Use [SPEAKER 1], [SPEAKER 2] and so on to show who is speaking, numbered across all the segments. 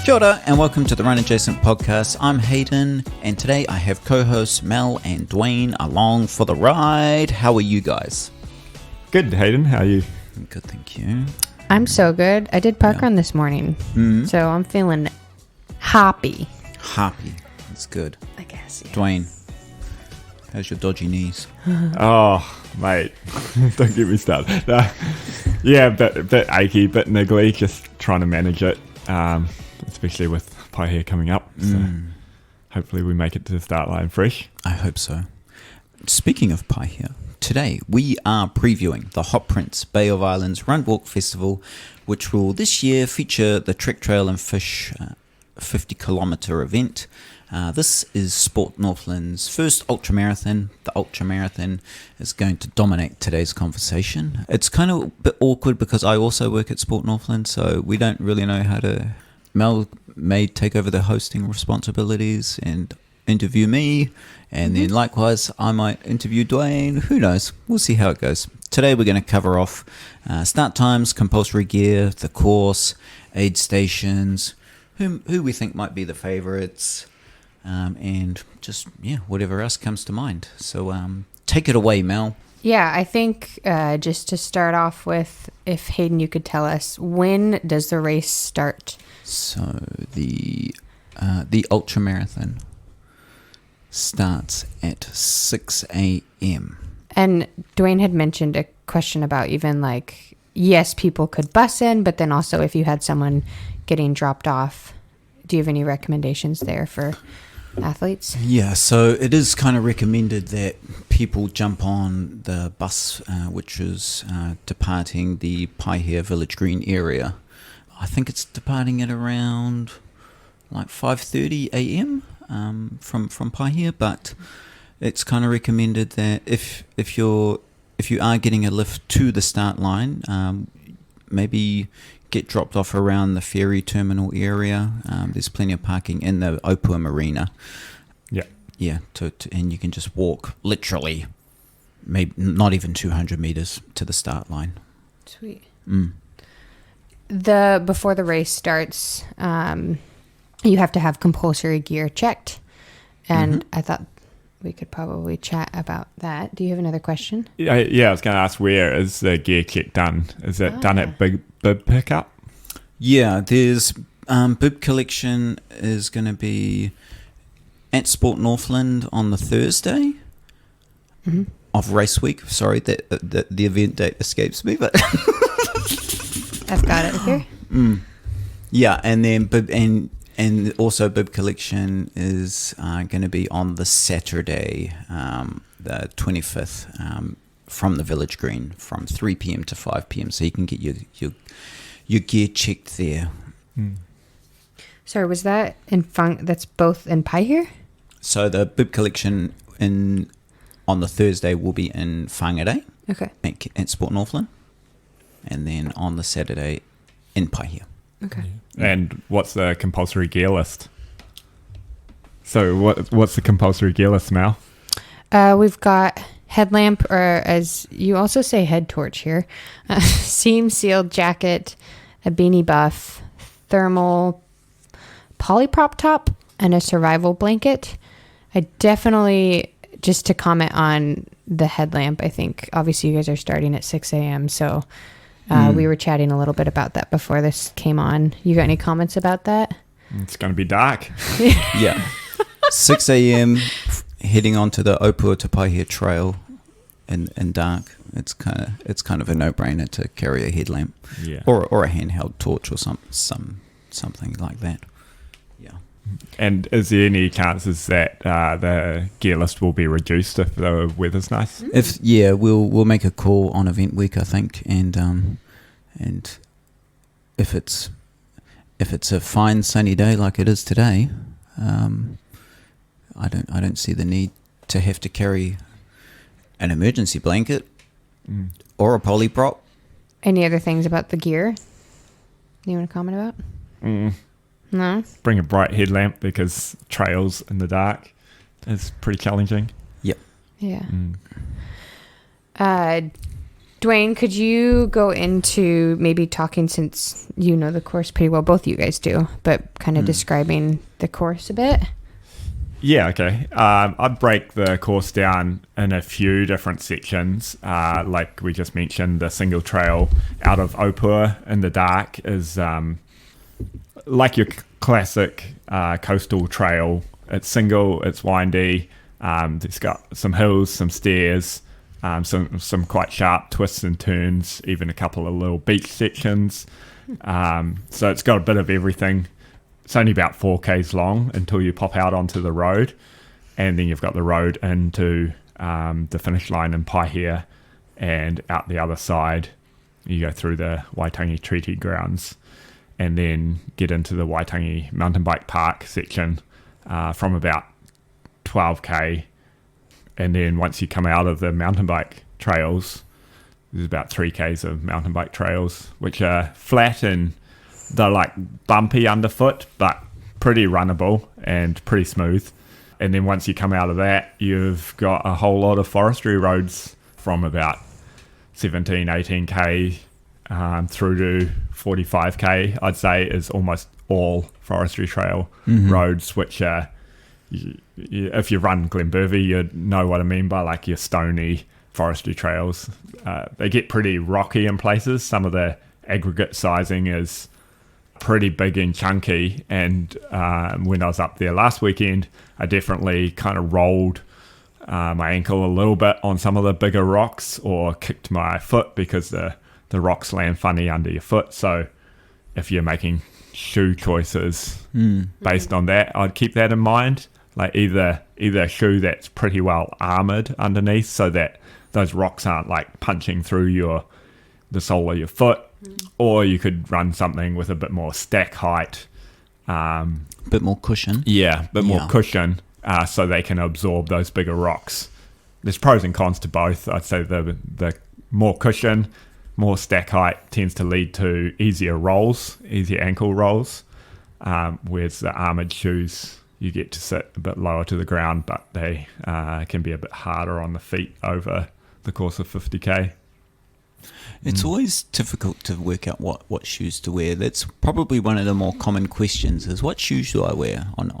[SPEAKER 1] Kia ora and welcome to the Run Adjacent podcast. I'm Hayden and today I have co-hosts Mel and Dwayne along for the ride. How are you guys?
[SPEAKER 2] Good, Hayden. How are you?
[SPEAKER 1] Good, thank you.
[SPEAKER 3] I'm so good. I did parkrun this morning, so I'm feeling happy.
[SPEAKER 1] Happy. That's good.
[SPEAKER 3] I guess, yeah.
[SPEAKER 1] Dwayne, how's your dodgy knees?
[SPEAKER 2] Oh, mate. Don't get me started. Yeah, bit achy, bit niggly, just trying to manage it, especially with Paihia coming up. So hopefully we make it to the start line fresh.
[SPEAKER 1] I hope so. Speaking of Paihia, today we are previewing the HotPrintz Bay of Islands Run Walk Festival, which will this year feature the Trek Trail and Fish 50-kilometre event. This is Sport Northland's first Ultra Marathon. The Ultra Marathon is going to dominate today's conversation. It's kind of a bit awkward because I also work at Sport Northland, so we don't really know how to... Mel may take over the hosting responsibilities and interview me, and then likewise I might interview Dwayne. Who knows? We'll see how it goes. Today we're going to cover off start times, compulsory gear, the course, aid stations, who we think might be the favourites, and just whatever else comes to mind. So take it away, Mel.
[SPEAKER 3] Yeah, I think just to start off with, if Hayden, you could tell us, when does the race start?
[SPEAKER 1] So the Ultra Marathon starts at 6 a.m.
[SPEAKER 3] And Dwayne had mentioned a question about even like, yes, people could bus in, but then also if you had someone getting dropped off, do you have any recommendations there for athletes?
[SPEAKER 1] Yeah, so it is kind of recommended that people jump on the bus, which is departing the Paihia Village Green area. I think it's departing at around like 5:30 a.m. From Paihia, but it's kind of recommended that if you are getting a lift to the start line, maybe get dropped off around the ferry terminal area. There's plenty of parking in the Opua Marina. Yeah, and you can just walk literally, maybe not even 200 meters to the start line.
[SPEAKER 3] Sweet. Before the race starts, you have to have compulsory gear checked, and I thought we could probably chat about that. Do you have another question?
[SPEAKER 2] Yeah, I was going to ask, where is the gear check done? Is it done at Bib Pickup?
[SPEAKER 1] Yeah, there's bib collection is going to be at Sport Northland on the Thursday of race week. Sorry, that the event date escapes me, but
[SPEAKER 3] I've got it here.
[SPEAKER 1] Yeah, and then and also bib collection is going to be on the Saturday, the 25th, from the Village Green from 3 p.m. to 5 p.m. So you can get your gear checked there.
[SPEAKER 3] Sorry, was that that's both in Paihia?
[SPEAKER 1] So the bib collection on the Thursday will be in Whangarei,
[SPEAKER 3] Okay.
[SPEAKER 1] at Sport Northland, and then on the Saturday in Paihia.
[SPEAKER 3] Okay.
[SPEAKER 2] And what's the compulsory gear list? So what's the compulsory gear list, Mal?
[SPEAKER 3] We've got headlamp, or as you also say, head torch here, seam sealed jacket, a beanie buff, thermal polyprop top, and a survival blanket. I definitely, just to comment on the headlamp, I think obviously you guys are starting at 6 a.m. So we were chatting a little bit about that before this came on. You got any comments about that?
[SPEAKER 2] It's going to be dark.
[SPEAKER 1] Yeah. 6 a.m. heading onto the Opua to Paihia Trail in dark. It's kind of a no-brainer to carry a headlamp, or a handheld torch or something like that. Yeah.
[SPEAKER 2] And is there any chances that the gear list will be reduced if the weather's nice?
[SPEAKER 1] We'll make a call on event week, I think, and if it's a fine sunny day like it is today, I don't see the need to have to carry an emergency blanket or a polyprop.
[SPEAKER 3] Any other things about the gear you want to comment about? No?
[SPEAKER 2] Bring a bright headlamp because trails in the dark is pretty challenging.
[SPEAKER 1] Yep.
[SPEAKER 3] Yeah. Dwayne, could you go into maybe talking, since you know the course pretty well, both of you guys do, but kind of describing the course a bit?
[SPEAKER 2] Yeah, okay. I'd break the course down in a few different sections. Like we just mentioned, the single trail out of Opua in the dark is like your classic coastal trail. It's single, it's windy, it's got some hills, some stairs, some quite sharp twists and turns, even a couple of little beach sections. So it's got a bit of everything. It's only about 4Ks long until you pop out onto the road, and then you've got the road into the finish line in Paihia, and out the other side you go through the Waitangi Treaty Grounds and then get into the Waitangi Mountain Bike Park section from about 12K, and then once you come out of the mountain bike trails, there's about 3Ks of mountain bike trails which are flat and they're like bumpy underfoot, but pretty runnable and pretty smooth. And then once you come out of that, you've got a whole lot of forestry roads from about 17, 18K through to 45K, I'd say, is almost all forestry trail roads, which are, if you run Glenbervie, you know what I mean by like your stony forestry trails. They get pretty rocky in places. Some of the aggregate sizing is pretty big and chunky, and when I was up there last weekend, I definitely kind of rolled my ankle a little bit on some of the bigger rocks, or kicked my foot because the rocks land funny under your foot. So if you're making shoe choices based on that, I'd keep that in mind. Like either a shoe that's pretty well armored underneath so that those rocks aren't like punching through the sole of your foot, or you could run something with a bit more stack height,
[SPEAKER 1] Bit more cushion.
[SPEAKER 2] yeah, bit more cushion, so they can absorb those bigger rocks. There's pros and cons to both. I'd say the more cushion, more stack height tends to lead to easier rolls, easier ankle rolls, whereas the armored shoes, you get to sit a bit lower to the ground, but they can be a bit harder on the feet over the course of 50K.
[SPEAKER 1] It's always difficult to work out what shoes to wear. That's probably one of the more common questions, is what shoes do I wear on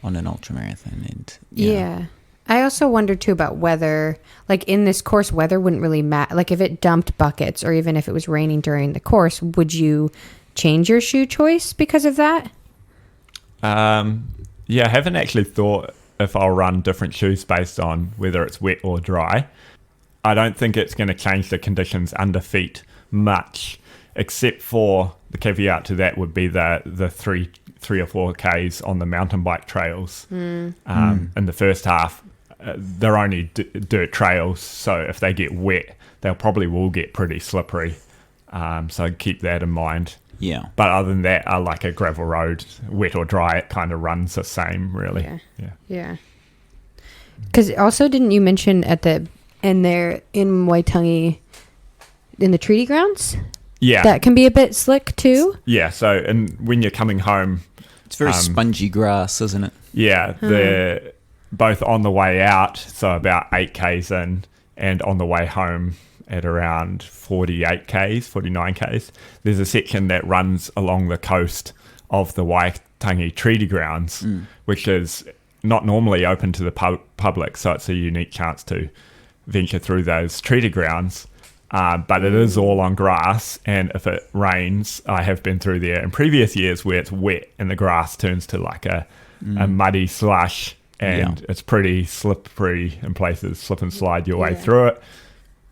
[SPEAKER 1] an ultramarathon? And
[SPEAKER 3] Yeah. I also wonder too about weather. Like in this course, weather wouldn't really matter. Like if it dumped buckets, or even if it was raining during the course, would you change your shoe choice because of that?
[SPEAKER 2] Yeah, I haven't actually thought if I'll run different shoes based on whether it's wet or dry. I don't think it's going to change the conditions under feet much, except for the caveat to that would be the 3 or 4Ks on the mountain bike trails. In the first half, they're only dirt trails, so if they get wet, they'll probably will get pretty slippery. So keep that in mind.
[SPEAKER 1] Yeah.
[SPEAKER 2] But other than that, I like a gravel road, wet or dry, it kind of runs the same, really.
[SPEAKER 3] Yeah. Because also, didn't you mention in Waitangi, in the treaty grounds?
[SPEAKER 2] Yeah.
[SPEAKER 3] That can be a bit slick too?
[SPEAKER 2] Yeah, so when you're coming home...
[SPEAKER 1] It's very spongy grass, isn't it?
[SPEAKER 2] Yeah, they're both on the way out, so about 8Ks in, and on the way home at around 48Ks, 49Ks. There's a section that runs along the coast of the Waitangi Treaty Grounds, which is not normally open to the public, so it's a unique chance to venture through those treaty grounds. But it is all on grass, and if it rains, I have been through there in previous years where it's wet and the grass turns to like a muddy slush, and it's pretty slippery in places, slip and slide your way through it.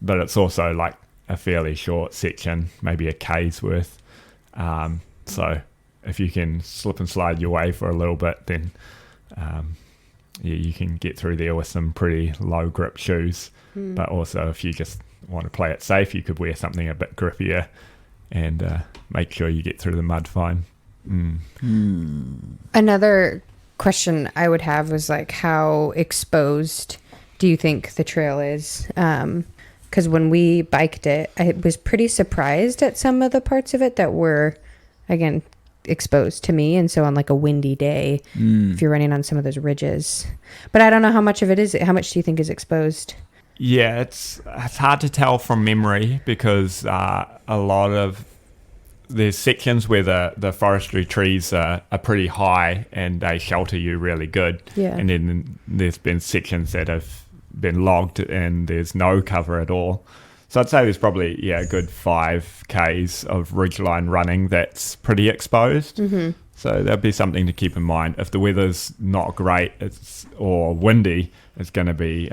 [SPEAKER 2] But it's also like a fairly short section, maybe a K's worth. So if you can slip and slide your way for a little bit, then you can get through there with some pretty low grip shoes. But also if you just want to play it safe, you could wear something a bit grippier and make sure you get through the mud fine.
[SPEAKER 3] Another question I would have was like, how exposed do you think the trail is? Because when we biked it, I was pretty surprised at some of the parts of it that were, again, exposed to me. And so on like a windy day, if you're running on some of those ridges, but I don't know how much of it is. How much do you think is exposed?
[SPEAKER 2] Yeah, it's hard to tell from memory because a lot of there's sections where the forestry trees are pretty high and they shelter you really good.
[SPEAKER 3] Yeah.
[SPEAKER 2] And then there's been sections that have been logged and there's no cover at all. So I'd say there's probably, a good 5Ks of ridgeline running that's pretty exposed. Mm-hmm. So that'd be something to keep in mind. If the weather's not great or windy, it's going to be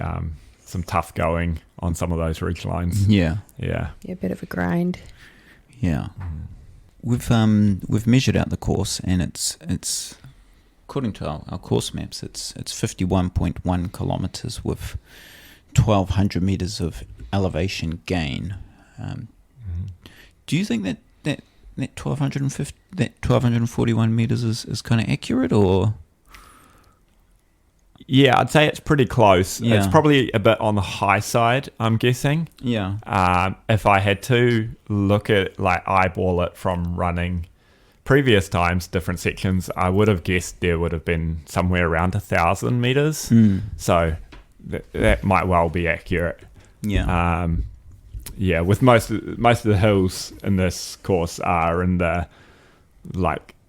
[SPEAKER 2] some tough going on some of those ridgelines.
[SPEAKER 1] Yeah.
[SPEAKER 2] Yeah.
[SPEAKER 3] Yeah, a bit of a grind.
[SPEAKER 1] Yeah. We've measured out the course, and it's according to our course maps, it's 51.1 kilometers with 1,200 meters of elevation gain. Do you think that 1,241 meters is kind of accurate, or?
[SPEAKER 2] Yeah, I'd say it's pretty close.
[SPEAKER 1] Yeah.
[SPEAKER 2] It's probably a bit on the high side, I'm guessing.
[SPEAKER 1] Yeah.
[SPEAKER 2] If I had to look at, eyeball it from running previous times, different sections, I would have guessed there would have been somewhere around 1,000 meters. So that might well be accurate.
[SPEAKER 1] Yeah.
[SPEAKER 2] With most of the hills in this course are in the,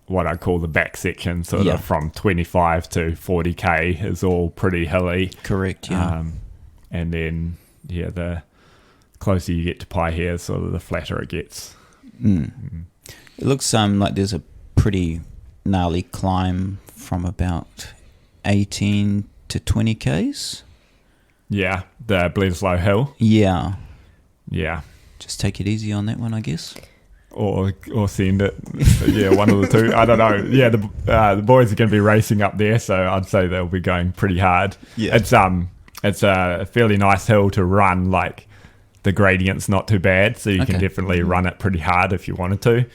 [SPEAKER 2] what I call the back section, sort of from 25 to 40k is all pretty hilly.
[SPEAKER 1] Correct, yeah.
[SPEAKER 2] And then, the closer you get to Paihia, sort of the flatter it gets.
[SPEAKER 1] It looks like there's a pretty gnarly climb from about 18 to 20k's.
[SPEAKER 2] Yeah, the Bledisloe Hill.
[SPEAKER 1] Yeah.
[SPEAKER 2] Yeah.
[SPEAKER 1] Just take it easy on that one, I guess.
[SPEAKER 2] Or send it. One of the two. I don't know. Yeah, the boys are going to be racing up there, so I'd say they'll be going pretty hard.
[SPEAKER 1] Yeah.
[SPEAKER 2] It's a fairly nice hill to run. The gradient's not too bad, so you can definitely run it pretty hard if you wanted to.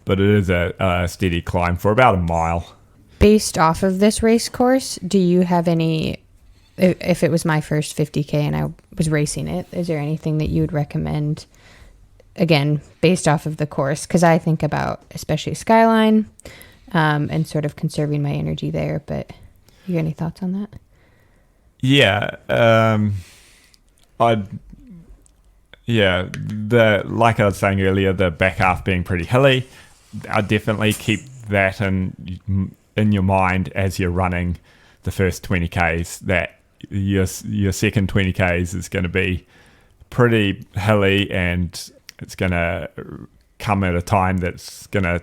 [SPEAKER 2] But it is a steady climb for about a mile.
[SPEAKER 3] Based off of this race course, do you have any? If it was my first 50K and I was racing it, is there anything that you would recommend? Again, based off of the course, because I think about especially Skyline and sort of conserving my energy there. But you got any thoughts on that?
[SPEAKER 2] Yeah, like I was saying earlier, the back half being pretty hilly, I'd definitely keep that in your mind as you're running the first 20Ks, that your second 20Ks is going to be pretty hilly and it's going to come at a time that's going to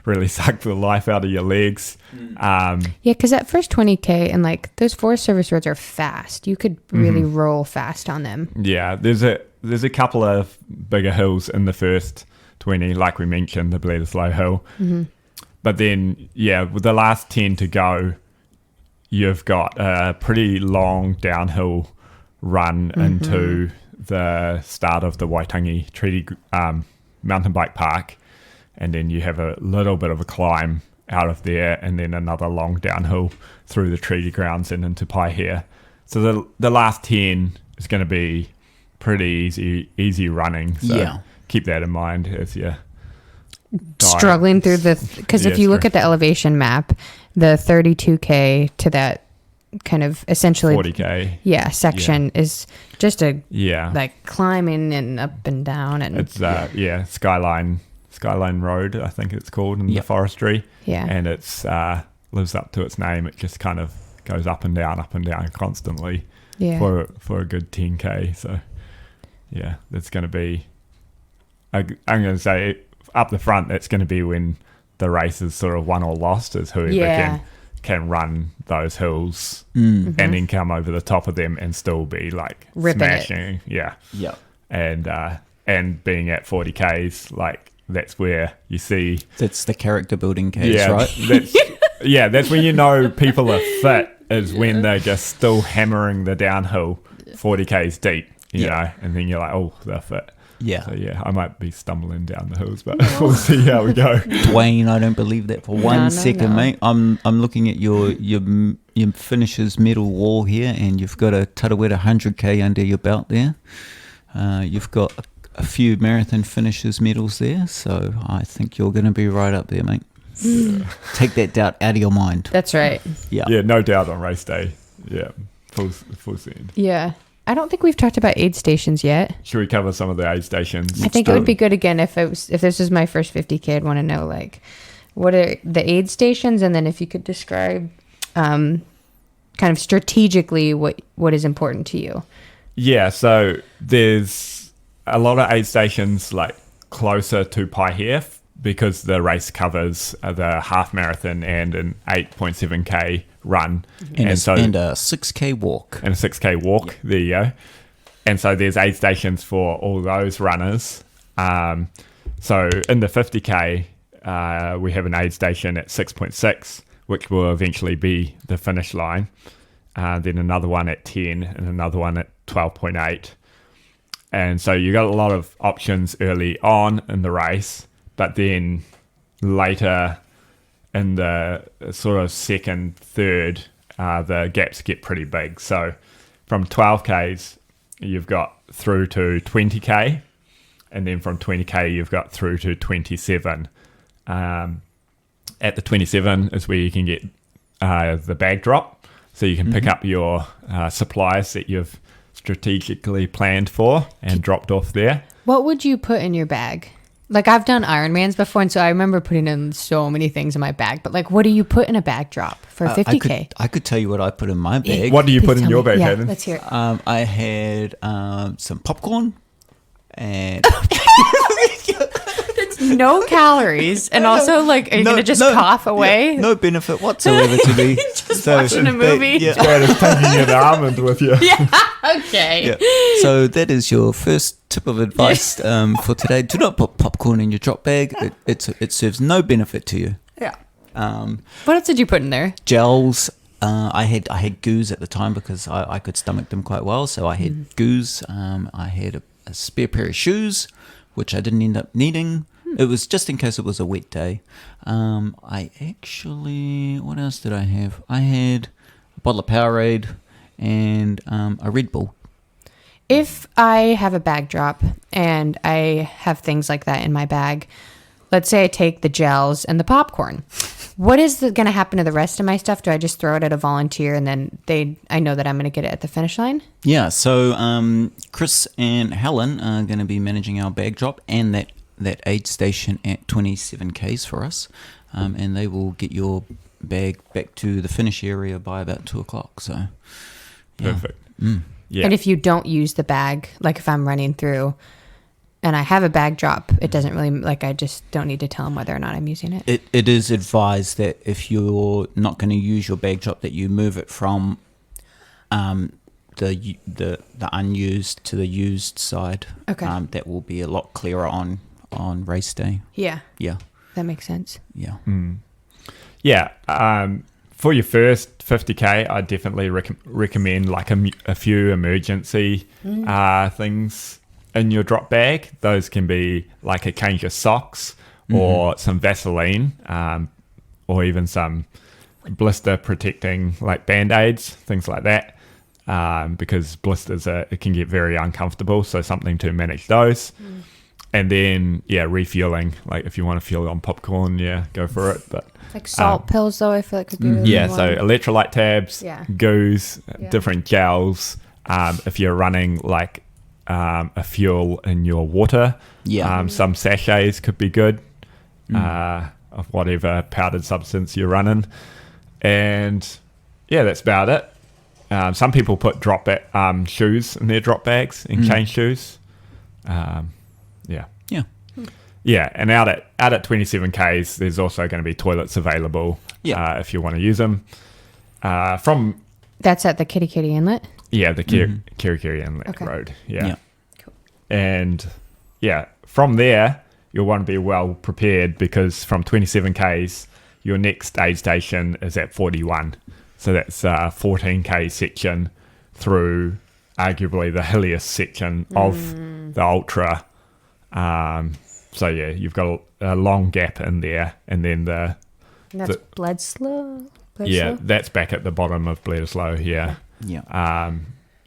[SPEAKER 2] really suck the life out of your legs.
[SPEAKER 3] Because that first 20K and those Forest Service roads are fast. You could really roll fast on them. Yeah,
[SPEAKER 2] there's a couple of bigger hills in the first 20, like we mentioned, the Bledisloe Hill. But then, with the last 10 to go, you've got a pretty long downhill run into the start of the Waitangi Treaty mountain bike park, and then you have a little bit of a climb out of there, and then another long downhill through the treaty grounds and into Paihia. So the last 10 is going to be pretty easy running. So keep that in mind as you
[SPEAKER 3] struggling through because if you look at the elevation map, the 32K to that kind of essentially
[SPEAKER 2] 40K
[SPEAKER 3] section is just climbing and up and down, and
[SPEAKER 2] it's Skyline Road, I think it's called, in the forestry, and it's lives up to its name. It just kind of goes up and down constantly for a good 10K. So that's going to be, I'm going to say up the front, that's going to be when the race is sort of won or lost, is whoever can run those hills and then come over the top of them and still be
[SPEAKER 3] ripping
[SPEAKER 2] smashing and being at 40Ks, that's where you see
[SPEAKER 1] that's the character building case, right?
[SPEAKER 2] That's when you know people are fit, is when they're just still hammering the downhill 40Ks deep, you know, and then you're like, oh, they're fit.
[SPEAKER 1] Yeah.
[SPEAKER 2] So I might be stumbling down the hills, but we'll see how we go.
[SPEAKER 1] Dwayne, I don't believe that for one second, mate. I'm looking at your finishers medal wall here, and you've got a Tarawera 100K under your belt there. You've got a few marathon finishers medals there, so I think you're going to be right up there, mate. Take that doubt out of your mind.
[SPEAKER 3] That's right.
[SPEAKER 2] Yeah, no doubt on race day. Yeah, full send.
[SPEAKER 3] Yeah. I don't think we've talked about aid stations yet.
[SPEAKER 2] Should we cover some of the aid stations?
[SPEAKER 3] I think it would be good again if this was my first 50K. I'd want to know like what are the aid stations, and then if you could describe kind of strategically what is important to you.
[SPEAKER 2] Yeah, so there's a lot of aid stations like closer to Paihia because the race covers the half marathon and an 8.7k run,
[SPEAKER 1] and a 6k walk.
[SPEAKER 2] And a 6k walk. Yep. There you go. And so there's aid stations for all those runners. So in the 50k, we have an aid station at 6.6, which will eventually be the finish line. Then another one at 10 and another one at 12.8. And so you got a lot of options early on in the race, but then later in the sort of second, third, the gaps get pretty big. So from 12Ks, you've got through to 20K, and then from 20K, you've got through to 27. At the 27 is where you can get the bag drop. So you can pick up your supplies that you've strategically planned for and dropped off there.
[SPEAKER 3] What would you put in your bag? Like I've done Ironmans before, and so I remember putting in so many things in my bag. But like, what do you put in a bag drop for 50K?
[SPEAKER 1] I could tell you what I put in my bag.
[SPEAKER 2] What do you put in your bag,
[SPEAKER 3] Yeah,
[SPEAKER 2] Hayden?
[SPEAKER 3] let's hear it.
[SPEAKER 1] I had some popcorn and
[SPEAKER 3] No calories, and also like, are you gonna just cough away?
[SPEAKER 1] Yeah, no benefit whatsoever to me.
[SPEAKER 3] Just watching a movie.
[SPEAKER 2] Yeah, it's taking an almond with you.
[SPEAKER 3] Yeah. Okay.
[SPEAKER 1] Yeah. So that is your first tip of advice for today. Do not put popcorn in your drop bag. It serves no benefit to you.
[SPEAKER 3] Yeah. What else did you put in there?
[SPEAKER 1] Gels. I had goos at the time because I could stomach them quite well. So I had goos. I had a spare pair of shoes, which I didn't end up needing. It was just in case it was a wet day. I actually, what else did I have? I had a bottle of Powerade and a Red Bull.
[SPEAKER 3] If I have a bag drop and I have things like that in my bag, let's say I take the gels and the popcorn, what is going to happen to the rest of my stuff? Do I just throw it at a volunteer and then I know that I'm going to get it at the finish line?
[SPEAKER 1] Yeah, so Chris and Helen are going to be managing our bag drop and that aid station at 27Ks for us, and they will get your bag back to the finish area by about 2 o'clock. So, yeah.
[SPEAKER 2] Perfect. Yeah.
[SPEAKER 3] And if you don't use the bag, like if I'm running through and I have a bag drop, it doesn't really, like I just don't need to tell them whether or not I'm using it.
[SPEAKER 1] It is advised that if you're not going to use your bag drop, that you move it from the unused to the used side.
[SPEAKER 3] Okay.
[SPEAKER 1] That will be a lot clearer on race day.
[SPEAKER 3] Yeah.
[SPEAKER 1] Yeah.
[SPEAKER 3] That makes sense.
[SPEAKER 1] Yeah.
[SPEAKER 2] Yeah. For your first 50K, I definitely recommend like a few emergency things in your drop bag. Those can be like a change of socks or some Vaseline, or even some blister protecting like Band-Aids, things like that, because blisters it can get very uncomfortable. So something to manage those. And then, refueling. Like if you want to fuel on popcorn, go for it. But
[SPEAKER 3] like salt pills, though, I feel like could be really
[SPEAKER 2] so electrolyte tabs, goos, different gels. If you're running like a fuel in your water, some sachets could be good of whatever powdered substance you're running. And that's about it. Some people put shoes in their drop bags and chain shoes. Yeah, and out at 27Ks, there's also going to be toilets available if you want to use them.
[SPEAKER 3] That's at the Kitty Inlet?
[SPEAKER 2] Yeah, the Kiri Inlet Road. Yeah.
[SPEAKER 3] Cool.
[SPEAKER 2] And from there, you'll want to be well prepared because from 27Ks, your next aid station is at 41. So that's a 14K section through arguably the hilliest section of the Ultra. So you've got a long gap in there, and then
[SPEAKER 3] that's Bledisloe.
[SPEAKER 2] That's back at the bottom of Bledisloe.
[SPEAKER 1] Yeah.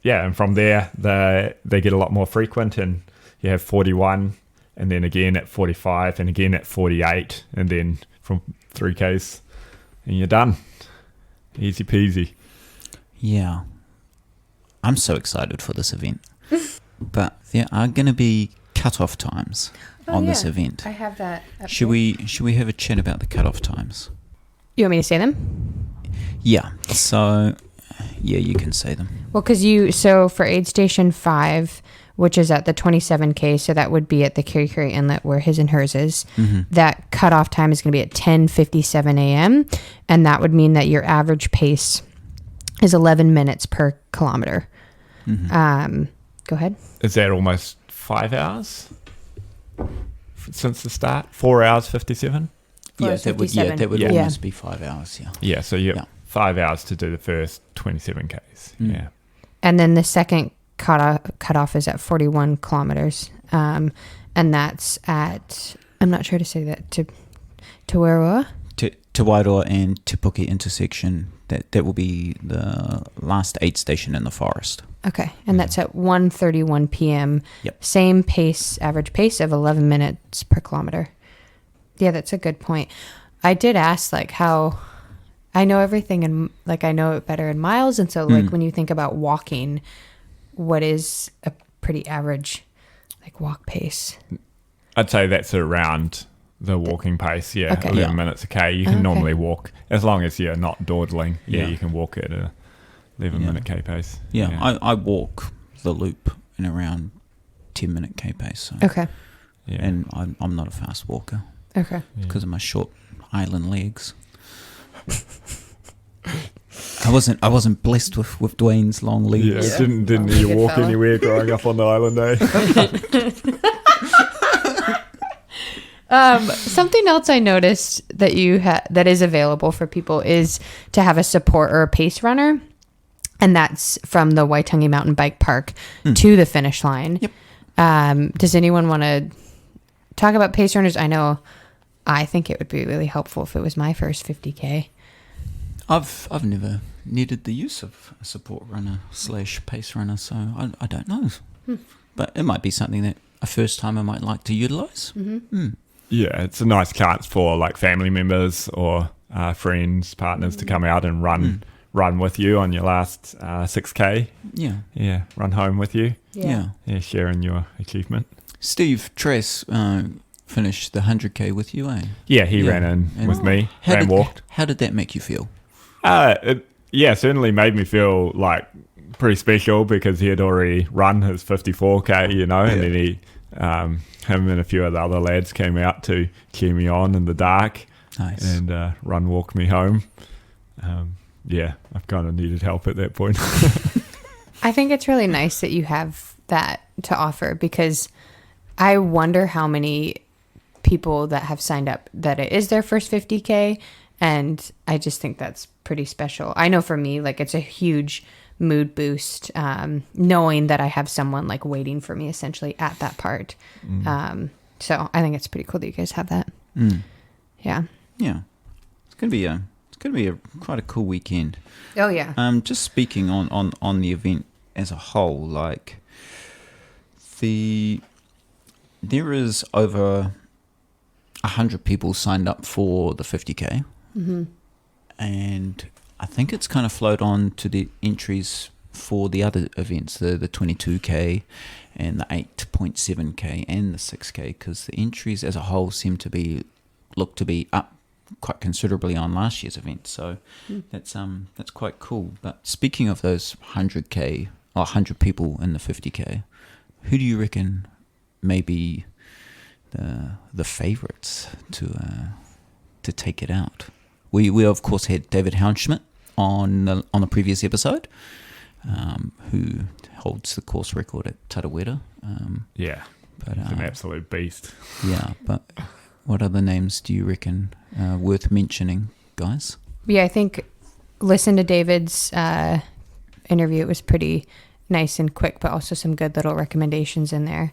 [SPEAKER 2] And from there they get a lot more frequent, and you have 41, and then again at 45, and again at 48, and then from 3Ks, and you're done. Easy peasy.
[SPEAKER 1] Yeah. I'm so excited for this event. But there are going to be cut-off times on this event.
[SPEAKER 3] I have that.
[SPEAKER 1] Should we have a chat about the cut-off times?
[SPEAKER 3] You want me to say them?
[SPEAKER 1] Yeah. So, yeah, you can say them.
[SPEAKER 3] Well, so for aid station 5, which is at the 27K, so that would be at the Kiri Inlet where his and hers is, that cutoff time is going to be at 10:57 a.m., and that would mean that your average pace is 11 minutes per kilometer. Go ahead.
[SPEAKER 2] Is that almost 5 hours since the start? 4 hours 57?
[SPEAKER 1] Yeah, that would
[SPEAKER 2] Yeah.
[SPEAKER 1] almost be 5 hours, yeah.
[SPEAKER 2] Yeah, so you have 5 hours to do the first 27 Ks. Yeah.
[SPEAKER 3] And then the second cutoff is at 41 kilometers. And that's at, I'm not sure to say that, to Wairoa?
[SPEAKER 1] To Wairoa and Te Puke intersection, that will be the last aid station in the forest.
[SPEAKER 3] Okay, and that's at 1:31 p.m.
[SPEAKER 1] Yep.
[SPEAKER 3] Same pace, average pace of 11 minutes per kilometer. Yeah, that's a good point. I did ask, like, how I know everything and like I know it better in miles, and so like when you think about walking, what is a pretty average like walk pace?
[SPEAKER 2] I'd say that's around the walking pace. Yeah,
[SPEAKER 3] Okay.
[SPEAKER 2] 11 minutes a K. You can normally walk, as long as you're not dawdling. Yeah, you can walk at a 11-minute K pace.
[SPEAKER 1] Yeah, I walk the loop in around 10-minute K pace. So.
[SPEAKER 3] Okay.
[SPEAKER 2] Yeah.
[SPEAKER 1] And I'm not a fast walker
[SPEAKER 3] Okay.
[SPEAKER 1] because of my short island legs. I wasn't blessed with Dwayne's long legs.
[SPEAKER 2] Yeah, didn't you
[SPEAKER 3] Good
[SPEAKER 2] walk
[SPEAKER 3] fella.
[SPEAKER 2] anywhere growing up on the island,
[SPEAKER 3] Something else I noticed that that is available for people is to have a support or a pace runner, and that's from the Waitangi Mountain Bike Park to the finish line.
[SPEAKER 1] Yep.
[SPEAKER 3] Does anyone want to talk about pace runners? I think it would be really helpful if it was my first 50K.
[SPEAKER 1] I've never needed the use of a support runner / pace runner, so I don't know. But it might be something that a first timer might like to utilize.
[SPEAKER 2] Yeah, it's a nice chance for like family members or friends, partners to come out and run with you on your last 6K. Yeah, run home with you.
[SPEAKER 1] Yeah.
[SPEAKER 2] Sharing your achievement.
[SPEAKER 1] Steve Tress finished the 100K with you, eh?
[SPEAKER 2] Yeah, he ran in with me, walked.
[SPEAKER 1] How did that make you feel?
[SPEAKER 2] It certainly made me feel like pretty special because he had already run his 54K, and then he, him and a few of the other lads came out to cheer me on in the dark.
[SPEAKER 1] Nice.
[SPEAKER 2] And walk me home. I've kind of needed help at that point.
[SPEAKER 3] I think it's really nice that you have that to offer, because I wonder how many people that have signed up that it is their first 50K, and I just think that's pretty special. I know for me, like, it's a huge mood boost knowing that I have someone like waiting for me essentially at that part. So I think it's pretty cool that you guys have that. Yeah.
[SPEAKER 1] It's gonna be a quite a cool weekend.
[SPEAKER 3] Oh yeah.
[SPEAKER 1] Just speaking on the event as a whole, like there is over 100 people signed up for the 50K, and I think it's kind of flowed on to the entries for the other events, the 22K and the 8.7K and the 6K, because the entries as a whole look to be up quite considerably on last year's event. So that's quite cool. But speaking of those 100K or 100 people in the 50K, who do you reckon may be the favourites to take it out? We of course had David Houndschmidt on the previous episode, who holds the course record at Tarawera.
[SPEAKER 2] But he's an absolute beast.
[SPEAKER 1] Yeah, but what other names do you reckon worth mentioning, guys?
[SPEAKER 3] Yeah, I think listen to David's interview. It was pretty nice and quick, but also some good little recommendations in there.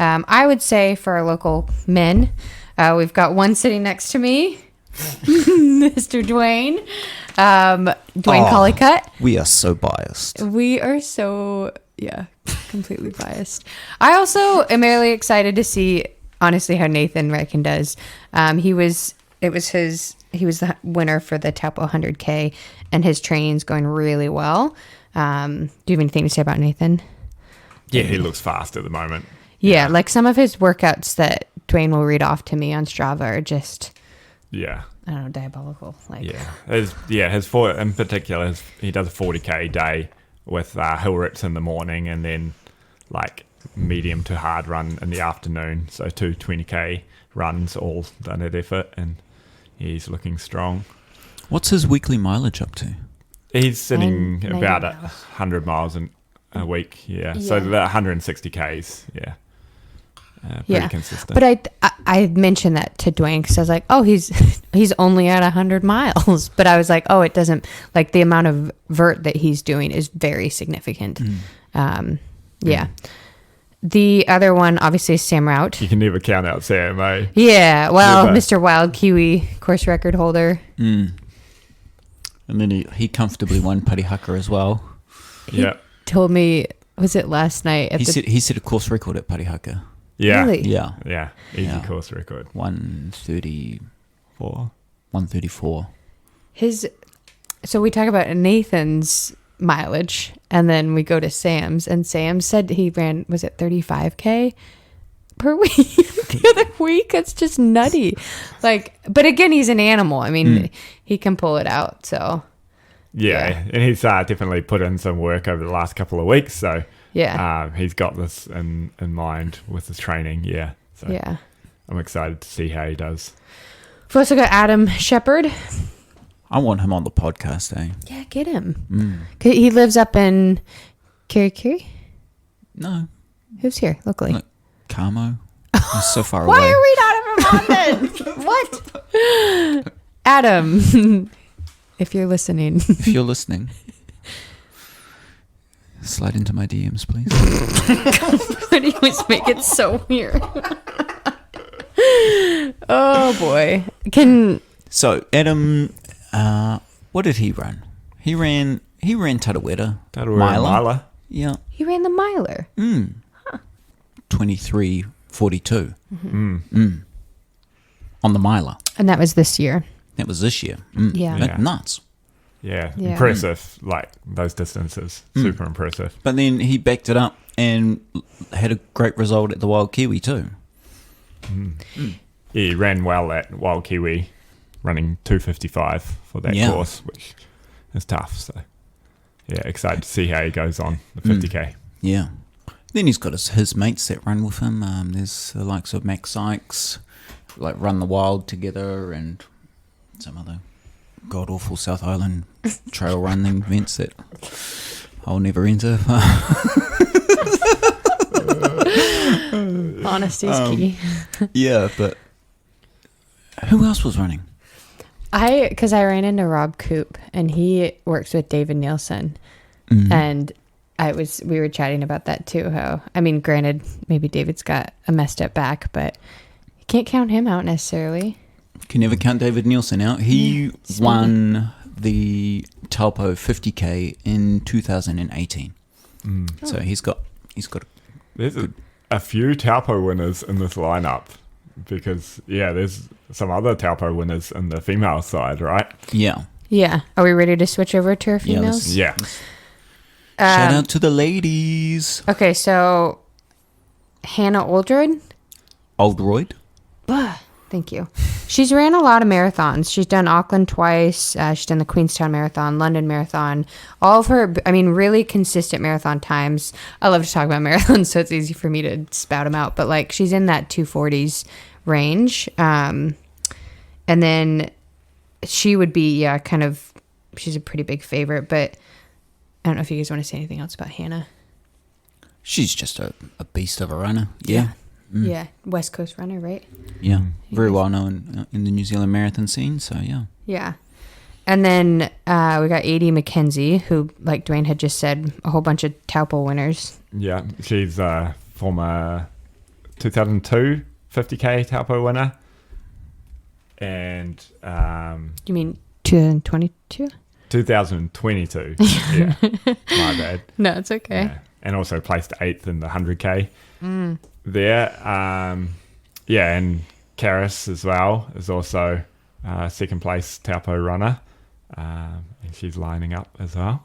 [SPEAKER 3] I would say for our local men, we've got one sitting next to me, Mr. Dwayne. Dwayne Collicutt.
[SPEAKER 1] We are so biased.
[SPEAKER 3] We are so, completely biased. I also am really excited to see, honestly, how Nathan Reichen does. It was his he was the winner for the Taupo 100K, and his training's going really well. Do you have anything to say about Nathan?
[SPEAKER 2] Yeah, he looks fast at the moment.
[SPEAKER 3] Yeah, like some of his workouts that Dwayne will read off to me on Strava are just,
[SPEAKER 2] Yeah.
[SPEAKER 3] I don't know, diabolical. Like,
[SPEAKER 2] His in particular, he does a 40K day with hill reps in the morning and then like medium to hard run in the afternoon. So 2 20K runs all done at effort, and he's looking strong.
[SPEAKER 1] What's his weekly mileage up to?
[SPEAKER 2] He's sitting
[SPEAKER 3] 90
[SPEAKER 2] about
[SPEAKER 3] miles.
[SPEAKER 2] 100 miles a week, So the 160 Ks, pretty consistent.
[SPEAKER 3] But I mentioned that to Dwayne because I was like, oh, he's only at 100 miles. But I was like, oh, it doesn't, like the amount of vert that he's doing is very significant. Yeah. The other one, obviously, is Sam Rout.
[SPEAKER 2] You can never count out Sam, eh?
[SPEAKER 3] Yeah, well,
[SPEAKER 2] Never.
[SPEAKER 3] Mr. Wild Kiwi course record holder.
[SPEAKER 1] And then he comfortably won Parihaka as well.
[SPEAKER 2] Yeah.
[SPEAKER 3] Told me, was it last night?
[SPEAKER 1] He set a course record at Parihaka.
[SPEAKER 2] Yeah.
[SPEAKER 3] Really?
[SPEAKER 1] Yeah.
[SPEAKER 2] Yeah. Easy
[SPEAKER 1] Yeah.
[SPEAKER 2] course record.
[SPEAKER 1] 134.
[SPEAKER 3] So we talk about Nathan's mileage, and then we go to Sam's, and Sam said he ran, was it 35K per week the other week? That's just nutty. Like, but again, he's an animal. I mean, he can pull it out. So
[SPEAKER 2] Yeah. And he's definitely put in some work over the last couple of weeks. So he's got this in mind with his training. Yeah. So
[SPEAKER 3] yeah.
[SPEAKER 2] I'm excited to see how he does.
[SPEAKER 3] We've also got Adam Shepard.
[SPEAKER 1] I want him on the podcast, eh?
[SPEAKER 3] Yeah, get him. He lives up in Kirikiri.
[SPEAKER 1] No.
[SPEAKER 3] Who's here locally?
[SPEAKER 1] Like Carmo. He's so far away.
[SPEAKER 3] Why are we not having him on then? What? Adam, if you're listening.
[SPEAKER 1] If you're listening, slide into my DMs, please.
[SPEAKER 3] Why do you always make it so weird? Oh boy.
[SPEAKER 1] So Adam, what did he run? He ran Tarawera.
[SPEAKER 2] Miler.
[SPEAKER 1] Yeah.
[SPEAKER 3] He ran the miler.
[SPEAKER 1] 23:42. On the miler.
[SPEAKER 3] And that was this year.
[SPEAKER 1] That was this year.
[SPEAKER 3] Yeah.
[SPEAKER 1] That's nuts.
[SPEAKER 2] Yeah.
[SPEAKER 3] Yeah.
[SPEAKER 2] Impressive. Like those distances. Super impressive.
[SPEAKER 1] But then he backed it up and had a great result at the Wild Kiwi too.
[SPEAKER 2] Yeah, he ran well at Wild Kiwi, running 2:55 for that course, which is tough. So, yeah, excited to see how he goes on the 50K.
[SPEAKER 1] Yeah. Then he's got his mates that run with him. There's the likes of Max Sykes, like Run the Wild together, and some other god-awful South Island trail running events that I'll never enter.
[SPEAKER 3] Honesty's key.
[SPEAKER 1] Yeah, but who else was running?
[SPEAKER 3] Because I ran into Rob Coop, and he works with David Nielsen, and we were chatting about that too. How, I mean, granted, maybe David's got a messed up back, but you can't count him out necessarily.
[SPEAKER 1] Can never count David Nielsen out. He won the Taupo 50K in 2018. So he's got.
[SPEAKER 2] There's a few Taupo winners in this lineup because, there's some other Taupo winners in the female side, right?
[SPEAKER 1] Yeah.
[SPEAKER 3] Yeah. Are we ready to switch over to our females?
[SPEAKER 2] Yeah.
[SPEAKER 1] Shout out to the ladies.
[SPEAKER 3] Okay, so Hannah Oldroyd.
[SPEAKER 1] Oldroyd.
[SPEAKER 3] Thank you. She's ran a lot of marathons. She's done Auckland twice. She's done the Queenstown Marathon, London Marathon. All of her, really consistent marathon times. I love to talk about marathons, so it's easy for me to spout them out. But, like, she's in that 240s range. And then she would be, she's a pretty big favorite. But I don't know if you guys want to say anything else about Hannah.
[SPEAKER 1] She's just a beast of a runner. Yeah.
[SPEAKER 3] Yeah, West Coast runner, right?
[SPEAKER 1] Yeah. Very well known in the New Zealand marathon scene. So, yeah.
[SPEAKER 3] Yeah. And then we got Adie McKenzie, who, like Dwayne had just said, a whole bunch of Taupo winners.
[SPEAKER 2] Yeah, she's a former 2002 50K Taupo winner. And
[SPEAKER 3] You mean 2022?
[SPEAKER 2] 2022. Yeah, my bad.
[SPEAKER 3] No, it's okay.
[SPEAKER 2] Yeah. And also placed 8th in the 100K there. And Karis as well is also second place Taupo runner, and she's lining up as well.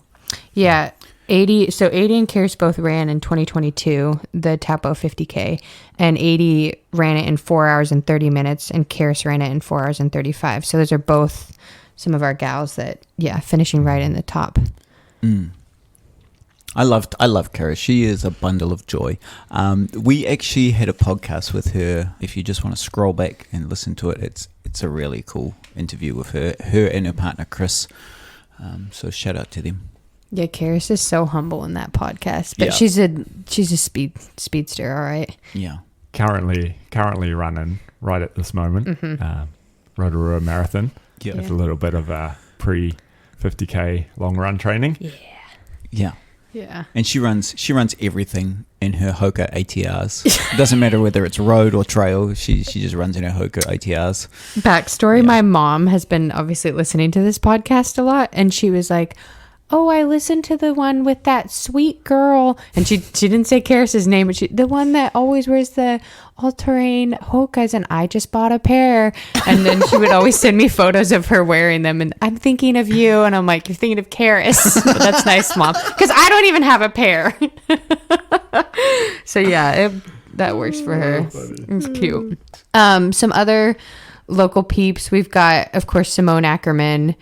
[SPEAKER 3] Yeah. 80 and Karis both ran in 2022, the Taupo 50K, and 80 ran it in 4 hours and 30 minutes, and Karis ran it in 4 hours and 35. So those are both some of our gals that, finishing right in the top.
[SPEAKER 1] I love Karis. She is a bundle of joy. We actually had a podcast with her. If you just want to scroll back and listen to it, it's a really cool interview with her and her partner Chris. So shout out to them.
[SPEAKER 3] Yeah, Karis is so humble in that podcast, but she's a speedster, all right.
[SPEAKER 1] Yeah,
[SPEAKER 2] currently running right at this moment. Rotorua Marathon.
[SPEAKER 1] Yeah,
[SPEAKER 2] with a little bit of a pre 50K long run training.
[SPEAKER 3] Yeah.
[SPEAKER 1] And she runs everything in her Hoka ATRs. It doesn't matter whether it's road or trail. She just runs in her Hoka ATRs.
[SPEAKER 3] Backstory: my mom has been obviously listening to this podcast a lot, and she was like, "Oh, I listened to the one with that sweet girl," and she didn't say Karis's name, but the one that always wears the all-terrain Hokas, and I just bought a pair. And then she would always send me photos of her wearing them, and I'm thinking of you, and I'm like, "You're thinking of Karis." But that's nice, Mom, because I don't even have a pair. So that works for her. It's cute. Some other local peeps, we've got, of course, Simone Ackerman.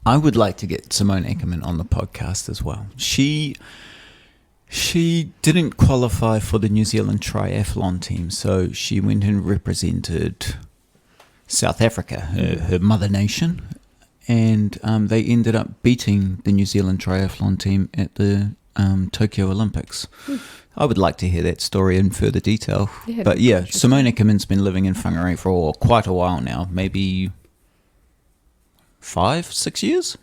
[SPEAKER 1] I would like to get Simone Ackerman on the podcast as well. She didn't qualify for the New Zealand triathlon team, so she went and represented South Africa, her mother nation, and they ended up beating the New Zealand triathlon team at the Tokyo Olympics. I would like to hear that story in further detail.
[SPEAKER 3] Yeah,
[SPEAKER 1] but Simone Ackerman's been living in Whangarei for quite a while now, maybe 5-6 years.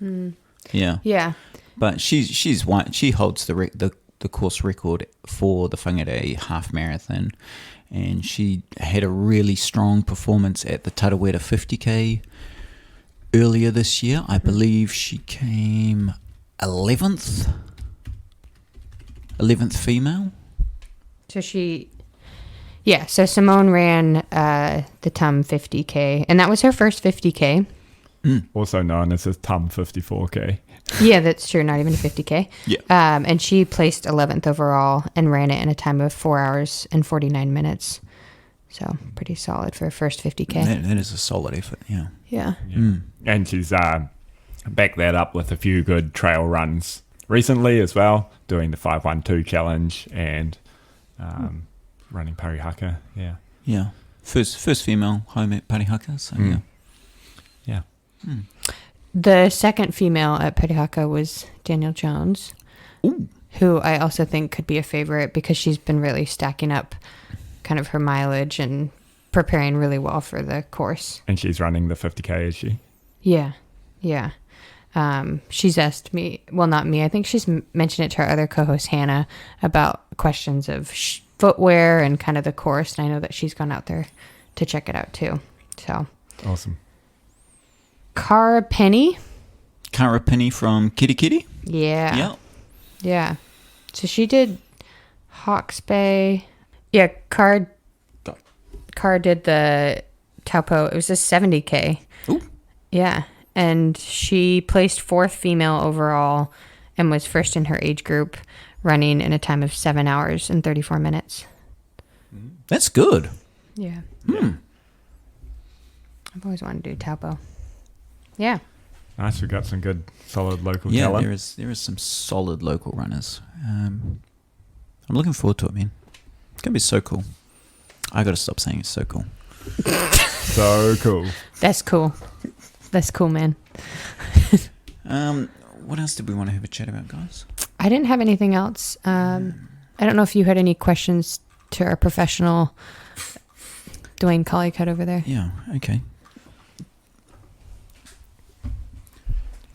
[SPEAKER 1] Yeah, but she holds the course record for the Whangarei half marathon, and she had a really strong performance at the Tarawera 50K earlier this year. I believe she came 11th female.
[SPEAKER 3] So so Simone ran the TUM 50K, and that was her first 50K.
[SPEAKER 2] Also known as a TUM 54K.
[SPEAKER 3] Yeah, that's true. Not even a 50K.
[SPEAKER 1] Yeah.
[SPEAKER 3] And she placed 11th overall and ran it in a time of 4 hours and 49 minutes. So pretty solid for her first 50K.
[SPEAKER 1] That is a solid effort, yeah.
[SPEAKER 3] Yeah.
[SPEAKER 2] And she's backed that up with a few good trail runs recently as well, doing the 512 challenge and running Parihaka. Yeah.
[SPEAKER 1] Yeah. First female home at Parihaka, so yeah.
[SPEAKER 3] The second female at Parihaka was Danielle Jones, who I also think could be a favorite because she's been really stacking up kind of her mileage and preparing really well for the course.
[SPEAKER 2] And she's running the 50K, is she?
[SPEAKER 3] Yeah. She's asked me, well, not me, I think she's mentioned it to our other co-host Hannah about questions of footwear and kind of the course, and I know that she's gone out there to check it out too. So
[SPEAKER 2] awesome.
[SPEAKER 3] Cara Penny
[SPEAKER 1] from Kitty Kitty.
[SPEAKER 3] Yeah. So she did Hawke's Bay. Yeah, Cara did the Taupo. It was a 70K.
[SPEAKER 1] Ooh.
[SPEAKER 3] Yeah, and she placed 4th female overall and was first in her age group, running in a time of 7 hours and 34 minutes.
[SPEAKER 1] That's good.
[SPEAKER 3] Yeah. I've always wanted to do Taupo. Yeah.
[SPEAKER 2] Nice. We've got some good, solid local
[SPEAKER 1] Yeah,
[SPEAKER 2] talent.
[SPEAKER 1] there is some solid local runners. I'm looking forward to it, man. It's going to be so cool. I got to stop saying it's so cool.
[SPEAKER 2] So cool.
[SPEAKER 3] That's cool. That's cool, man.
[SPEAKER 1] What else did we want to have a chat about, guys?
[SPEAKER 3] I didn't have anything else. I don't know if you had any questions to our professional Dwayne Collicutt over there.
[SPEAKER 1] Yeah, okay.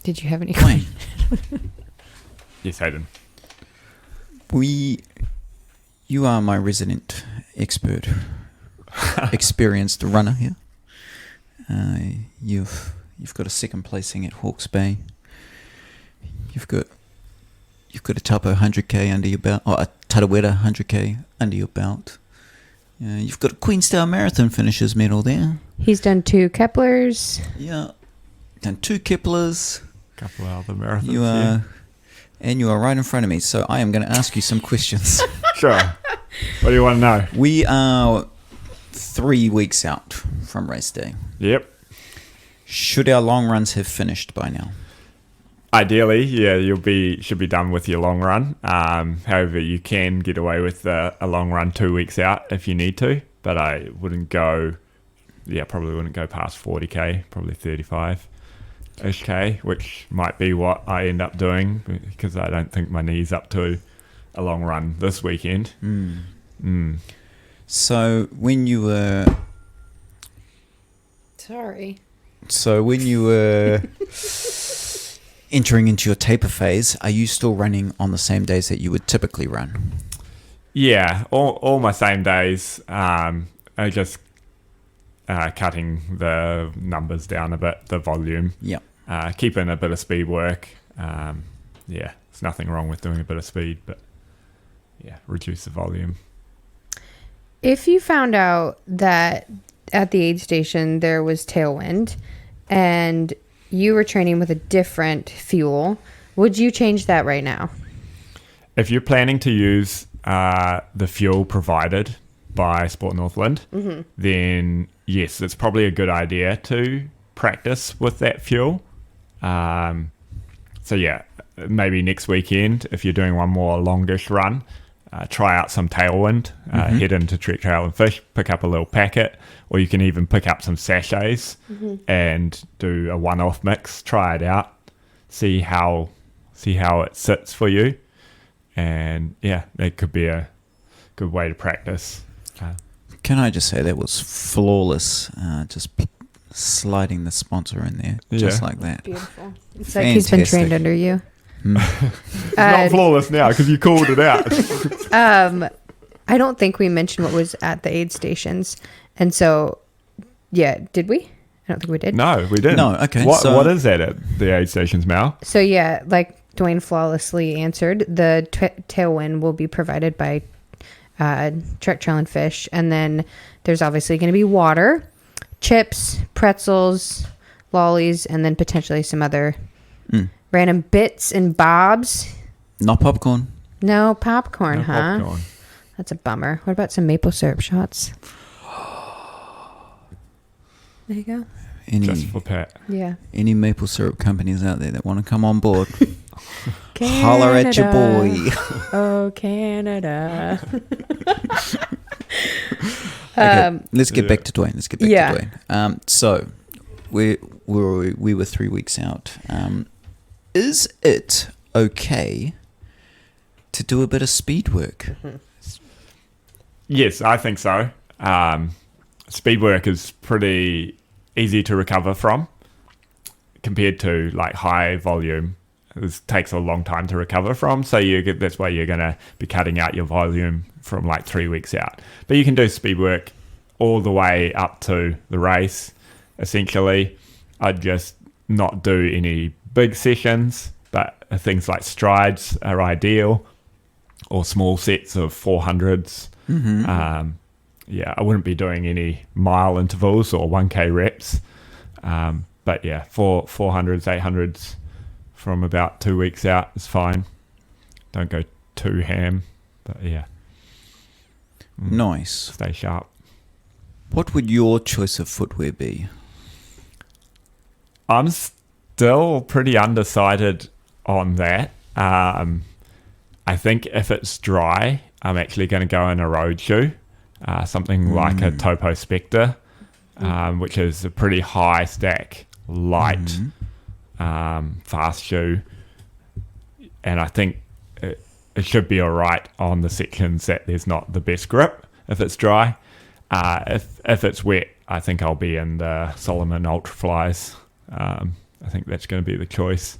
[SPEAKER 3] Did you have any
[SPEAKER 1] Dwayne.
[SPEAKER 2] Yes, Hayden.
[SPEAKER 1] You are my resident expert, experienced runner here. You've got a second placing at Hawke's Bay. You've got a Taupo 100K under your belt, or a Tarawera 100K under your belt. You've got a Queenstown Marathon finishers medal there.
[SPEAKER 3] He's done 2 Keplers.
[SPEAKER 1] Yeah. Done 2 Keplers.
[SPEAKER 2] A couple of other marathons.
[SPEAKER 1] You are, and you are right in front of me. So I am going to ask you some questions.
[SPEAKER 2] Sure. What do you want to know?
[SPEAKER 1] We are 3 weeks out from race day.
[SPEAKER 2] Yep.
[SPEAKER 1] Should our long runs have finished by now?
[SPEAKER 2] Ideally, yeah, should be done with your long run. However, you can get away with a long run 2 weeks out if you need to, but I wouldn't go. Yeah, probably wouldn't go past 40k, probably 35-ish k, which might be what I end up doing because I don't think my knee's up to a long run this weekend.
[SPEAKER 1] So when you were entering into your taper phase, are you still running on the same days that you would typically run?
[SPEAKER 2] Yeah, all my same days. I just cutting the numbers down a bit, the volume.
[SPEAKER 1] Yeah.
[SPEAKER 2] Keeping a bit of speed work. Yeah, there's nothing wrong with doing a bit of speed, but yeah, reduce the volume.
[SPEAKER 3] If you found out that at the aid station there was tailwind and you were training with a different fuel, would you change that right now?
[SPEAKER 2] If you're planning to use the fuel provided by Sport Northland, then yes, it's probably a good idea to practice with that fuel. So yeah, maybe next weekend, if you're doing one more longish run, try out some tailwind, head into Trek Trail and Fish, pick up a little packet, or you can even pick up some sachets and do a one-off mix, try it out, see how it sits for you. And yeah, that could be a good way to practice.
[SPEAKER 1] Can I just say that was flawless, just sliding the sponsor in there, just like that.
[SPEAKER 3] Beautiful. It's like he's been trained under you.
[SPEAKER 2] It's not flawless now because you called it out.
[SPEAKER 3] I don't think we mentioned what was at the aid stations. And so, yeah, did we? I don't think we did.
[SPEAKER 2] No, we didn't.
[SPEAKER 1] No, okay.
[SPEAKER 2] What is that at the aid stations, Mal?
[SPEAKER 3] So, yeah, like Dwayne flawlessly answered, the tailwind will be provided by Trek Trail and Fish. And then there's obviously going to be water, chips, pretzels, lollies, and then potentially some other random bits and bobs.
[SPEAKER 1] Not popcorn.
[SPEAKER 3] No popcorn,
[SPEAKER 2] No
[SPEAKER 3] huh?
[SPEAKER 2] popcorn.
[SPEAKER 3] That's a bummer. What about some maple syrup shots? There you go.
[SPEAKER 2] Just for Pat.
[SPEAKER 3] Yeah.
[SPEAKER 1] Any maple syrup companies out there that want to come on board, holler at your boy.
[SPEAKER 3] Oh, Canada.
[SPEAKER 1] Okay, let's get back to Dwayne. To
[SPEAKER 3] Yeah.
[SPEAKER 1] Dwayne. So we were 3 weeks out. Is it okay to do a bit of speed work?
[SPEAKER 2] Yes, I think so. Speed work is pretty easy to recover from compared to like high volume. It takes a long time to recover from, so that's why you're going to be cutting out your volume from like 3 weeks out. But you can do speed work all the way up to the race. Essentially, I'd just not do any big sessions, but things like strides are ideal, or small sets of 400s. Yeah, I wouldn't be doing any mile intervals or 1K reps. But yeah, 400s, 800s from about 2 weeks out is fine. Don't go too ham, but yeah.
[SPEAKER 1] Nice.
[SPEAKER 2] Stay sharp.
[SPEAKER 1] What would your choice of footwear be?
[SPEAKER 2] I'm still pretty undecided on that. I think if it's dry, I'm actually going to go in a road shoe, something like a Topo Spectre, which is a pretty high stack, light, fast shoe. And I think it should be all right on the sections that there's not the best grip if it's dry. If it's wet, I think I'll be in the Solomon Ultra Flies. I think that's going to be the choice,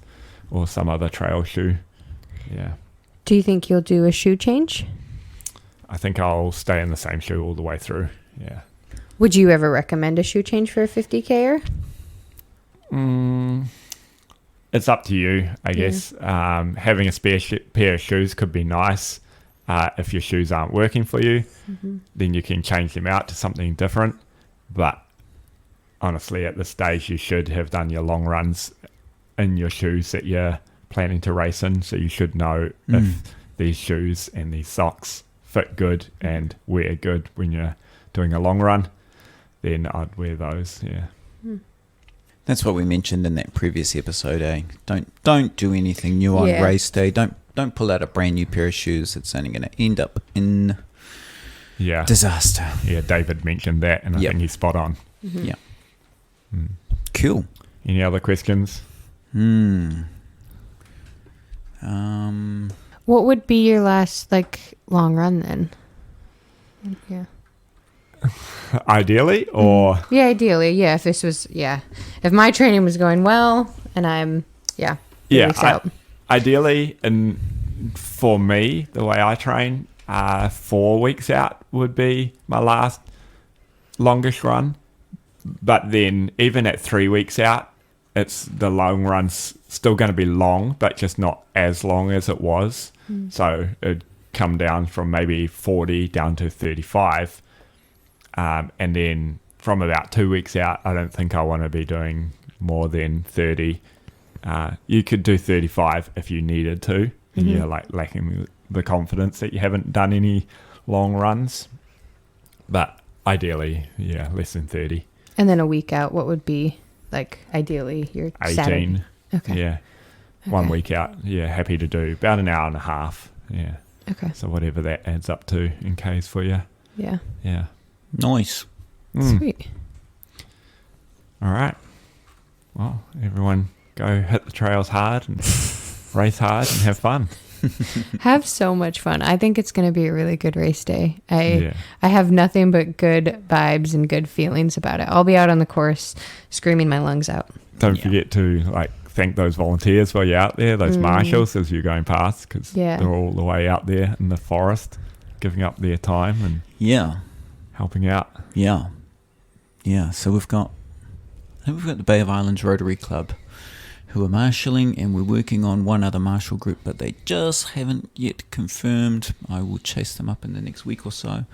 [SPEAKER 2] or some other trail shoe. Yeah.
[SPEAKER 3] Do you think you'll do a shoe change?
[SPEAKER 2] I think I'll stay in the same shoe all the way through. Yeah.
[SPEAKER 3] Would you ever recommend a shoe change for a 50K-er?
[SPEAKER 2] It's up to you, I guess. Having a spare pair of shoes could be nice. If your shoes aren't working for you, then you can change them out to something different. But honestly, at this stage, you should have done your long runs in your shoes that you're planning to race in. So you should know if these shoes and these socks fit good and wear good when you're doing a long run. Then I'd wear those. Yeah.
[SPEAKER 1] That's what we mentioned in that previous episode, eh? Don't do anything new on race day. Don't pull out a brand new pair of shoes. It's only going to end up in disaster.
[SPEAKER 2] Yeah, David mentioned that, and I think he's spot on.
[SPEAKER 1] Yeah. Cool.
[SPEAKER 2] Any other questions?
[SPEAKER 3] What would be your last long run then? Yeah.
[SPEAKER 2] Ideally, or
[SPEAKER 3] yeah, ideally, yeah. If this was, if my training was going well, and I'm,
[SPEAKER 2] ideally, and for me, the way I train, 4 weeks out would be my last longest run. But then, even at 3 weeks out, it's the long run's still going to be long, but just not as long as it was. So it'd come down from maybe 40 down to 35. And then from about 2 weeks out, I don't think I want to be doing more than 30. You could do 35 if you needed to, and you're lacking the confidence that you haven't done any long runs. But ideally, less than 30.
[SPEAKER 3] And then a week out, what would be ideally your
[SPEAKER 2] 18.
[SPEAKER 3] Saturday? Okay.
[SPEAKER 2] Yeah. Okay. 1 week out. Yeah, happy to do about an hour and a half. Yeah.
[SPEAKER 3] Okay.
[SPEAKER 2] So whatever that adds up to in Ks for you.
[SPEAKER 3] Yeah.
[SPEAKER 2] Yeah.
[SPEAKER 1] Nice.
[SPEAKER 3] Sweet.
[SPEAKER 2] All right. Well, everyone go hit the trails hard and race hard and have fun.
[SPEAKER 3] Have so much fun. I think it's going to be a really good race day. I have nothing but good vibes and good feelings about it. I'll be out on the course screaming my lungs out.
[SPEAKER 2] Don't forget to thank those volunteers while you're out there, those marshals as you're going past, because they're all the way out there in the forest giving up their time and helping out.
[SPEAKER 1] So we've got the Bay of Islands Rotary Club who are marshalling, and we're working on one other marshal group, but they just haven't yet confirmed. I will chase them up in the next week or so.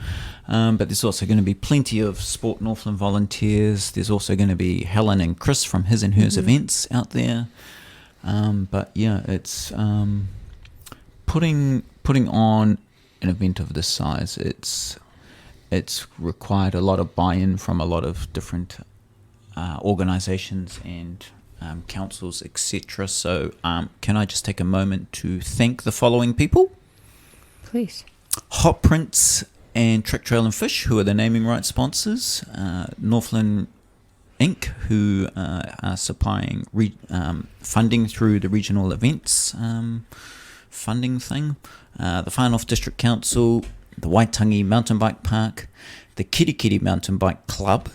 [SPEAKER 1] But there's also going to be plenty of Sport Northland volunteers. There's also going to be Helen and Chris from His and Hers events out there. It's putting on an event of this size. It's required a lot of buy-in from a lot of different organizations and councils, etc. So can I just take a moment to thank the following people?
[SPEAKER 3] Please.
[SPEAKER 1] HotPrintz and Trick Trail and Fish, who are the naming rights sponsors. Northland Inc., who are supplying funding through the regional events funding thing. The Far North District Council, the Waitangi Mountain Bike Park, the Kirikiri Mountain Bike Club,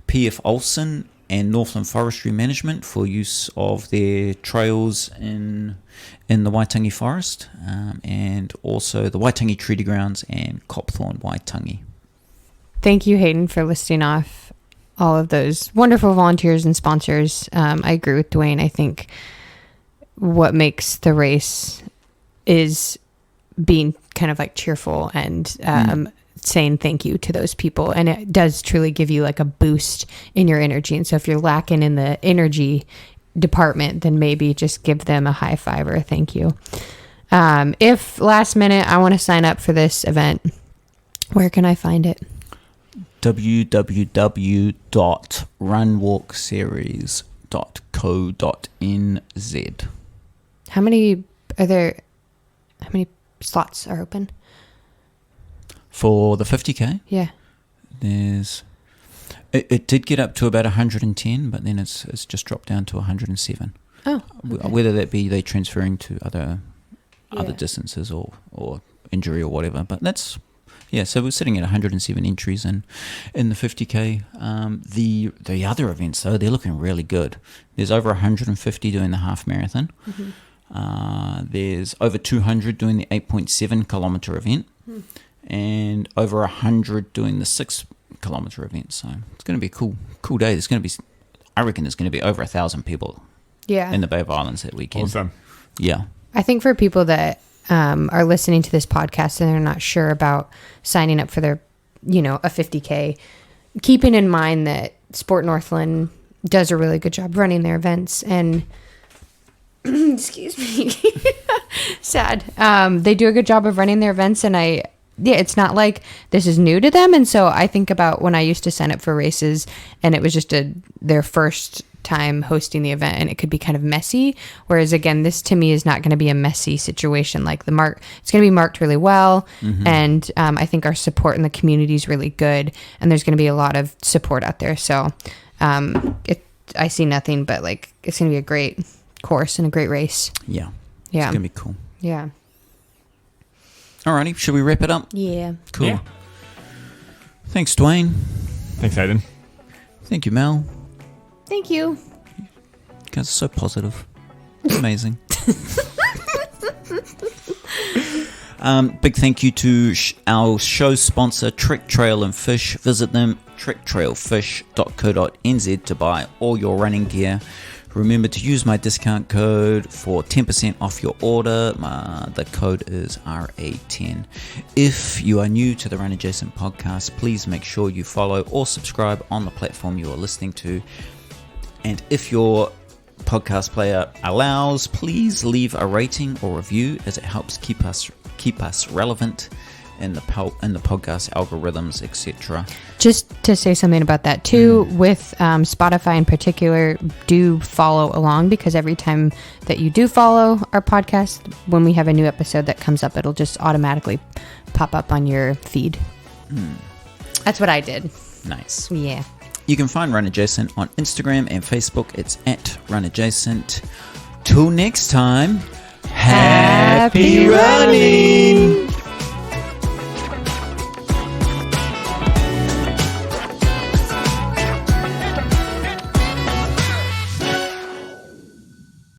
[SPEAKER 1] PF Olsen and Northland Forestry Management for use of their trails in the Waitangi Forest, and also the Waitangi Treaty Grounds and Copthorne Waitangi.
[SPEAKER 3] Thank you, Hayden, for listing off all of those wonderful volunteers and sponsors. I agree with Dwayne. I think what makes the race is being kind of cheerful and saying thank you to those people, and it does truly give you a boost in your energy. And so if you're lacking in the energy department, then maybe just give them a high five or a thank you. If last minute I want to sign up for this event, where can I find it?
[SPEAKER 1] www.runwalkseries.co.nz.
[SPEAKER 3] How many slots are open
[SPEAKER 1] for the 50k?
[SPEAKER 3] Yeah,
[SPEAKER 1] it did get up to about 110, but then it's just dropped down to 107.
[SPEAKER 3] Oh, okay.
[SPEAKER 1] Whether that be they transferring to other distances or injury or whatever, but that's so we're sitting at 107 entries in the 50k. The other events though, they're looking really good. There's over 150 doing the half marathon. There's over 200 doing the 8.7 kilometer event, and over 100 doing the 6 kilometer event. So it's going to be a cool day. I reckon there's going to be over 1,000 people in the Bay of Islands that weekend.
[SPEAKER 2] Awesome.
[SPEAKER 1] Yeah.
[SPEAKER 3] I think for people that are listening to this podcast and they're not sure about signing up for their, a 50K, keeping in mind that Sport Northland does a really good job running their events and excuse me, sad. They do a good job of running their events, and it's not like this is new to them. And so I think about when I used to sign up for races and it was just their first time hosting the event and it could be kind of messy. Whereas again, this to me is not going to be a messy situation. Like it's going to be marked really well. Mm-hmm. And I think our support in the community is really good. And there's going to be a lot of support out there. So I see nothing but like, it's going to be a great course and a great race.
[SPEAKER 1] Yeah.
[SPEAKER 3] Yeah.
[SPEAKER 1] It's going to be cool.
[SPEAKER 3] Yeah.
[SPEAKER 1] Alrighty, should we wrap it up?
[SPEAKER 3] Yeah.
[SPEAKER 1] Cool.
[SPEAKER 2] Yeah.
[SPEAKER 1] Thanks, Dwayne.
[SPEAKER 2] Thanks, Hayden.
[SPEAKER 1] Thank you, Mel.
[SPEAKER 3] Thank you.
[SPEAKER 1] You guys are so positive. It's amazing. Big thank you to our show sponsor, Trek Trail and Fish. Visit them, trektrailfish.co.nz, to buy all your running gear. Remember to use my discount code for 10% off your order. The code is RA10. If you are new to the Run Adjacent podcast, please make sure you follow or subscribe on the platform you are listening to. And if your podcast player allows, please leave a rating or review, as it helps keep us relevant in the podcast algorithms, etc.
[SPEAKER 3] Just to say something about that too, with Spotify in particular, do follow along, because every time that you do follow our podcast, when we have a new episode that comes up, it'll just automatically pop up on your feed. That's what I did.
[SPEAKER 1] Nice.
[SPEAKER 3] Yeah.
[SPEAKER 1] You can find Run Adjacent on Instagram and Facebook. It's at Run Adjacent. Till next time, happy running!